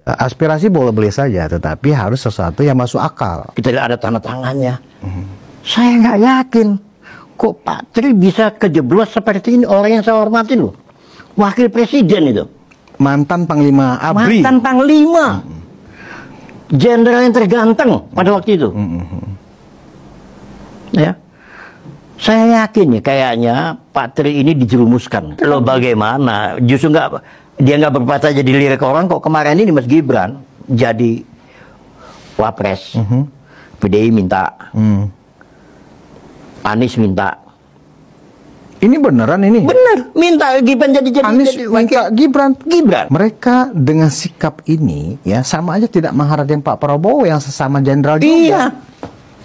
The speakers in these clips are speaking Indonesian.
Aspirasi boleh-boleh saja, tetapi harus sesuatu yang masuk akal. Kita lihat ada tanda tangannya. Saya nggak yakin kok Pak Tri bisa kejeblos seperti ini. Orang yang saya hormati loh, wakil presiden itu, Mantan Panglima ABRI. mantan Panglima, jenderal yang terganteng pada waktu itu. Ya, saya yakin ya kayaknya Pak Tri ini dijerumuskan. Loh bagaimana? Justru dia nggak berpatah jadi lirik orang kok. Kemarin ini Mas Gibran jadi wapres, PDI minta, Anies minta. Ini beneran ini? Bener, minta Gibran jadi Anies minta Gibran. Mereka Mereka dengan sikap ini ya sama aja tidak menghargai Pak Prabowo yang sesama jenderal juga. Iya.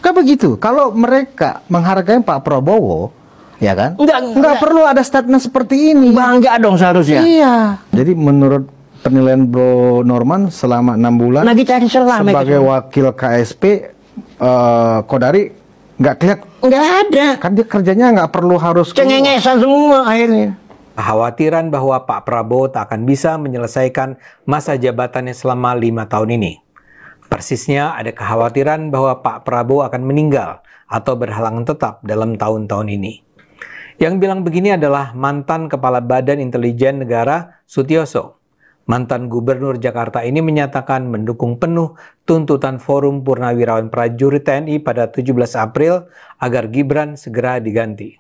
Kan begitu. Kalau mereka menghargai Pak Prabowo, ya kan? Nggak perlu ada statement seperti ini. Bangga dong seharusnya. Iya. Jadi menurut penilaian Bro Norman selama 6 bulan lagi cari celah sebagai wakil KSP, Kodari nggak kelihatan. Nggak ada. Kan dia kerjanya nggak perlu harus cengengesan semua akhirnya. Kekhawatiran bahwa Pak Prabowo tak akan bisa menyelesaikan masa jabatannya selama 5 tahun ini. Persisnya ada kekhawatiran bahwa Pak Prabowo akan meninggal atau berhalangan tetap dalam tahun-tahun ini. Yang bilang begini adalah mantan Kepala Badan Intelijen Negara Sutioso. Mantan Gubernur Jakarta ini menyatakan mendukung penuh tuntutan Forum Purnawirawan Prajurit TNI pada 17 April agar Gibran segera diganti.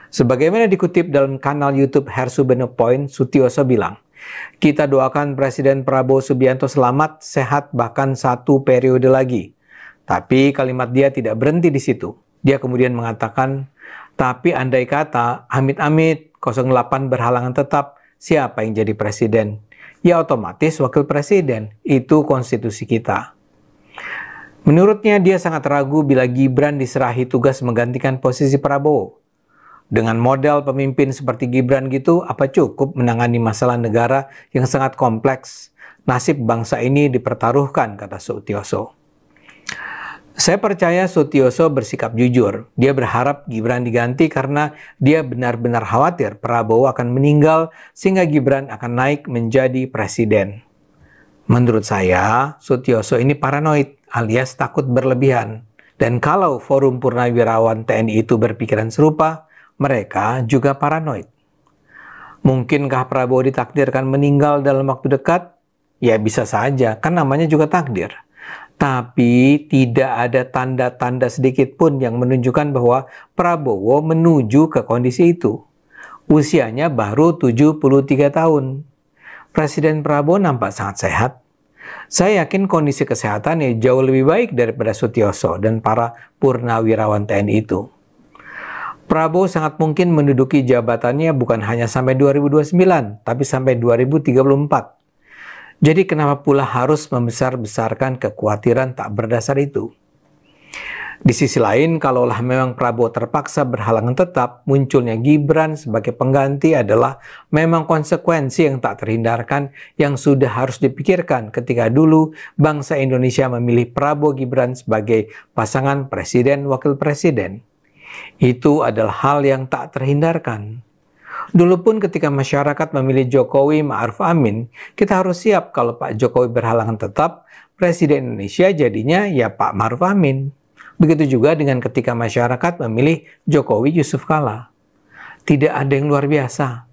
Sebagaimana dikutip dalam kanal YouTube Hersubeno Point, Sutioso bilang, "Kita doakan Presiden Prabowo Subianto selamat, sehat, bahkan 1 periode lagi." Tapi kalimat dia tidak berhenti di situ. Dia kemudian mengatakan, "Tapi andai kata amit-amit 08 berhalangan tetap, siapa yang jadi presiden? Ya otomatis wakil presiden, itu konstitusi kita." Menurutnya dia sangat ragu bila Gibran diserahi tugas menggantikan posisi Prabowo. Dengan model pemimpin seperti Gibran gitu, apa cukup menangani masalah negara yang sangat kompleks? Nasib bangsa ini dipertaruhkan, kata Sutioso. Saya percaya Sutioso bersikap jujur. Dia berharap Gibran diganti karena dia benar-benar khawatir Prabowo akan meninggal sehingga Gibran akan naik menjadi presiden. Menurut saya, Sutioso ini paranoid alias takut berlebihan. Dan kalau Forum Purnawirawan TNI itu berpikiran serupa, mereka juga paranoid. Mungkinkah Prabowo ditakdirkan meninggal dalam waktu dekat? Ya bisa saja, kan namanya juga takdir. Tapi tidak ada tanda-tanda sedikit pun yang menunjukkan bahwa Prabowo menuju ke kondisi itu. Usianya baru 73 tahun. Presiden Prabowo nampak sangat sehat. Saya yakin kondisi kesehatannya jauh lebih baik daripada Sutioso dan para purnawirawan TNI itu. Prabowo sangat mungkin menduduki jabatannya bukan hanya sampai 2029, tapi sampai 2034. Jadi kenapa pula harus membesar-besarkan kekhawatiran tak berdasar itu? Di sisi lain, kalaulah memang Prabowo terpaksa berhalangan tetap, munculnya Gibran sebagai pengganti adalah memang konsekuensi yang tak terhindarkan yang sudah harus dipikirkan ketika dulu bangsa Indonesia memilih Prabowo Gibran sebagai pasangan presiden wakil presiden. Itu adalah hal yang tak terhindarkan. Dulu pun ketika masyarakat memilih Jokowi Ma'ruf Amin, kita harus siap kalau Pak Jokowi berhalangan tetap, Presiden Indonesia jadinya ya Pak Ma'ruf Amin. Begitu juga dengan ketika masyarakat memilih Jokowi Yusuf Kala. Tidak ada yang luar biasa.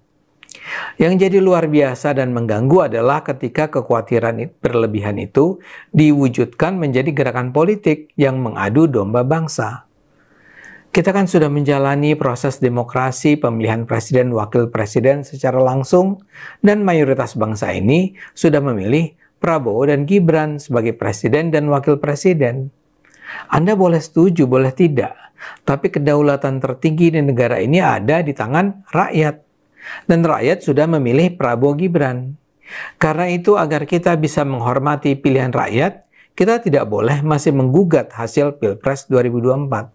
Yang jadi luar biasa dan mengganggu adalah ketika kekhawatiran berlebihan itu diwujudkan menjadi gerakan politik yang mengadu domba bangsa. Kita kan sudah menjalani proses demokrasi pemilihan presiden wakil presiden secara langsung dan mayoritas bangsa ini sudah memilih Prabowo dan Gibran sebagai presiden dan wakil presiden. Anda boleh setuju, boleh tidak, tapi kedaulatan tertinggi di negara ini ada di tangan rakyat. Dan rakyat sudah memilih Prabowo Gibran. Karena itu agar kita bisa menghormati pilihan rakyat, kita tidak boleh masih menggugat hasil Pilpres 2024.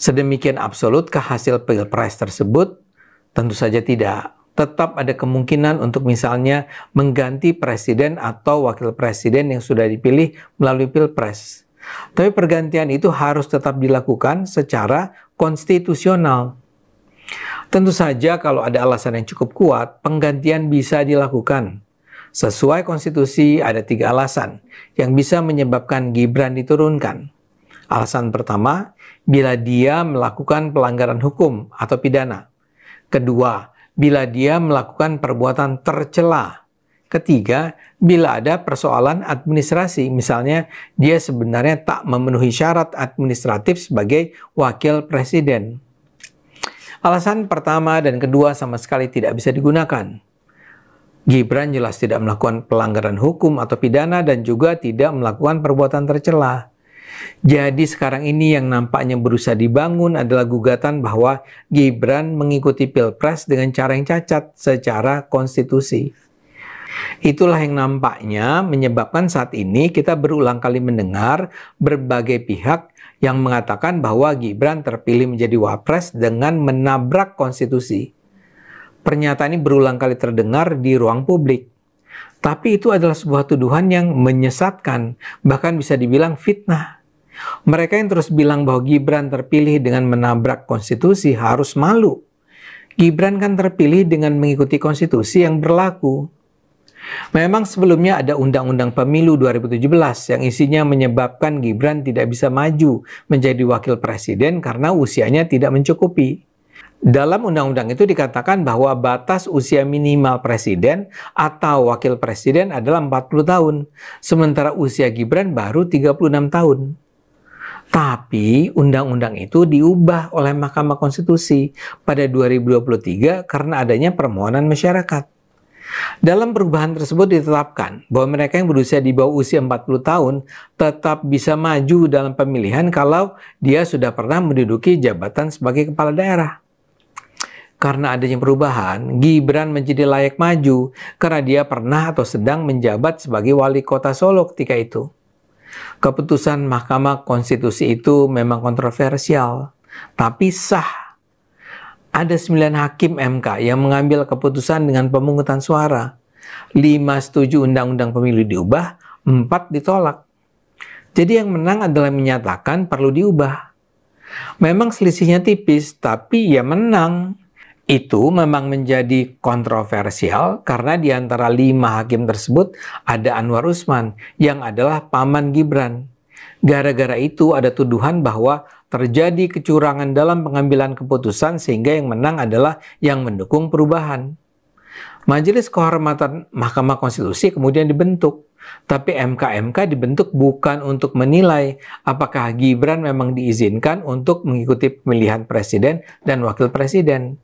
Sedemikian absolutkah hasil Pilpres tersebut? Tentu saja tidak. Tetap ada kemungkinan untuk misalnya mengganti presiden atau wakil presiden yang sudah dipilih melalui Pilpres. Tapi pergantian itu harus tetap dilakukan secara konstitusional. Tentu saja kalau ada alasan yang cukup kuat, penggantian bisa dilakukan. Sesuai konstitusi ada 3 alasan yang bisa menyebabkan Gibran diturunkan. Alasan pertama, bila dia melakukan pelanggaran hukum atau pidana. Kedua, bila dia melakukan perbuatan tercela. Ketiga, bila ada persoalan administrasi, misalnya dia sebenarnya tak memenuhi syarat administratif sebagai wakil presiden. Alasan pertama dan kedua sama sekali tidak bisa digunakan. Gibran jelas tidak melakukan pelanggaran hukum atau pidana dan juga tidak melakukan perbuatan tercela. Jadi sekarang ini yang nampaknya berusaha dibangun adalah gugatan bahwa Gibran mengikuti Pilpres dengan cara yang cacat secara konstitusi. Itulah yang nampaknya menyebabkan saat ini kita berulang kali mendengar berbagai pihak yang mengatakan bahwa Gibran terpilih menjadi wapres dengan menabrak konstitusi. Pernyataan ini berulang kali terdengar di ruang publik. Tapi itu adalah sebuah tuduhan yang menyesatkan, bahkan bisa dibilang fitnah. Mereka yang terus bilang bahwa Gibran terpilih dengan menabrak konstitusi harus malu. Gibran kan terpilih dengan mengikuti konstitusi yang berlaku. Memang sebelumnya ada Undang-Undang Pemilu 2017 yang isinya menyebabkan Gibran tidak bisa maju menjadi wakil presiden karena usianya tidak mencukupi. Dalam undang-undang itu dikatakan bahwa batas usia minimal presiden atau wakil presiden adalah 40 tahun, sementara usia Gibran baru 36 tahun. Tapi undang-undang itu diubah oleh Mahkamah Konstitusi pada 2023 karena adanya permohonan masyarakat. Dalam perubahan tersebut ditetapkan bahwa mereka yang berusia di bawah usia 40 tahun tetap bisa maju dalam pemilihan kalau dia sudah pernah menduduki jabatan sebagai kepala daerah. Karena adanya perubahan, Gibran menjadi layak maju karena dia pernah atau sedang menjabat sebagai wali kota Solo ketika itu. Keputusan Mahkamah Konstitusi itu memang kontroversial, tapi sah. Ada 9 hakim MK yang mengambil keputusan dengan pemungutan suara. 5 setuju undang-undang pemilu diubah, 4 ditolak. Jadi yang menang adalah menyatakan perlu diubah. Memang selisihnya tipis, tapi ya menang. Itu memang menjadi kontroversial karena di antara 5 hakim tersebut ada Anwar Usman yang adalah paman Gibran. Gara-gara itu ada tuduhan bahwa terjadi kecurangan dalam pengambilan keputusan sehingga yang menang adalah yang mendukung perubahan. Majelis Kehormatan Mahkamah Konstitusi kemudian dibentuk. Tapi MK dibentuk bukan untuk menilai apakah Gibran memang diizinkan untuk mengikuti pemilihan presiden dan wakil presiden.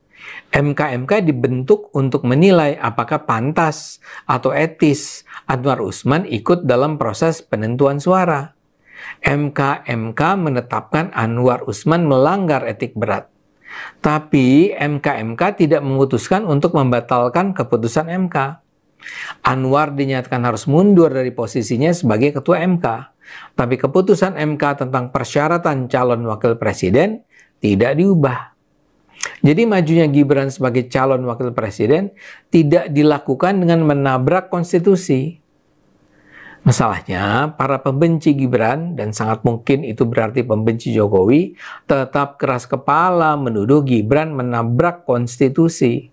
MK dibentuk untuk menilai apakah pantas atau etis Anwar Usman ikut dalam proses penentuan suara. MK menetapkan Anwar Usman melanggar etik berat. Tapi MK tidak memutuskan untuk membatalkan keputusan MK. Anwar dinyatakan harus mundur dari posisinya sebagai ketua MK. Tapi keputusan MK tentang persyaratan calon wakil presiden tidak diubah. Jadi majunya Gibran sebagai calon wakil presiden tidak dilakukan dengan menabrak konstitusi. Masalahnya, para pembenci Gibran, dan sangat mungkin itu berarti pembenci Jokowi, tetap keras kepala menuduh Gibran menabrak konstitusi.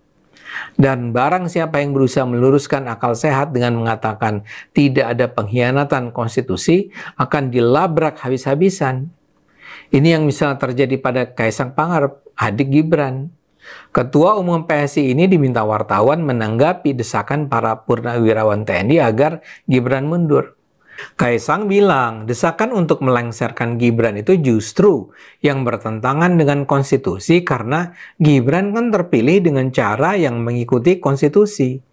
Dan barang siapa yang berusaha meluruskan akal sehat dengan mengatakan tidak ada pengkhianatan konstitusi, akan dilabrak habis-habisan. Ini yang misalnya terjadi pada Kaisang Pangarep, adik Gibran. Ketua Umum PSI ini diminta wartawan menanggapi desakan para purnawirawan TNI agar Gibran mundur. Kaisang bilang desakan untuk melengsarkan Gibran itu justru yang bertentangan dengan konstitusi karena Gibran kan terpilih dengan cara yang mengikuti konstitusi.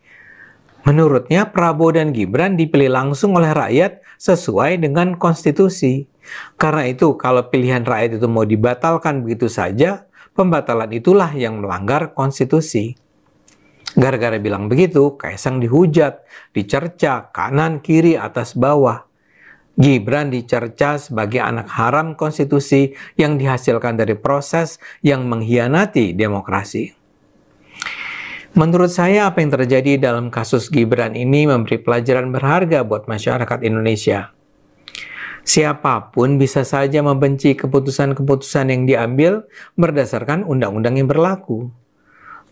Menurutnya Prabowo dan Gibran dipilih langsung oleh rakyat sesuai dengan konstitusi. Karena itu kalau pilihan rakyat itu mau dibatalkan begitu saja, pembatalan itulah yang melanggar konstitusi. Gara-gara bilang begitu, Kaisang dihujat, dicerca kanan, kiri, atas, bawah. Gibran dicerca sebagai anak haram konstitusi yang dihasilkan dari proses yang mengkhianati demokrasi. Menurut saya apa yang terjadi dalam kasus Gibran ini memberi pelajaran berharga buat masyarakat Indonesia. Siapapun bisa saja membenci keputusan-keputusan yang diambil berdasarkan undang-undang yang berlaku.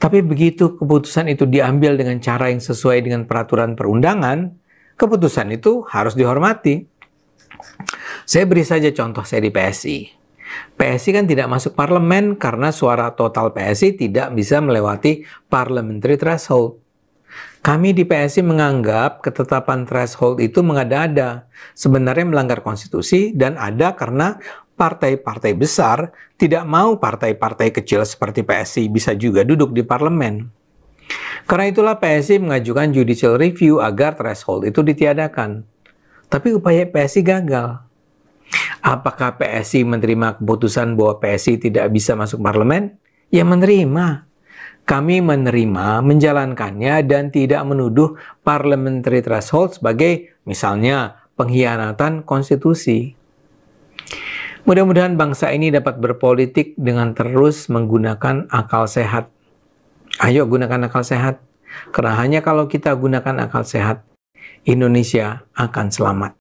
Tapi begitu keputusan itu diambil dengan cara yang sesuai dengan peraturan perundangan, keputusan itu harus dihormati. Saya beri saja contoh saya di PSI. PSI kan tidak masuk parlemen karena suara total PSI tidak bisa melewati parliamentary threshold. Kami di PSI menganggap ketetapan threshold itu mengada-ada, sebenarnya melanggar konstitusi dan ada karena partai-partai besar tidak mau partai-partai kecil seperti PSI bisa juga duduk di parlemen. Karena itulah PSI mengajukan judicial review agar threshold itu ditiadakan. Tapi upaya PSI gagal. Apakah PSI menerima keputusan bahwa PSI tidak bisa masuk parlemen? Ya menerima. Kami menerima, menjalankannya, dan tidak menuduh parliamentary threshold sebagai misalnya pengkhianatan konstitusi. Mudah-mudahan bangsa ini dapat berpolitik dengan terus menggunakan akal sehat. Ayo gunakan akal sehat, karena hanya kalau kita gunakan akal sehat, Indonesia akan selamat.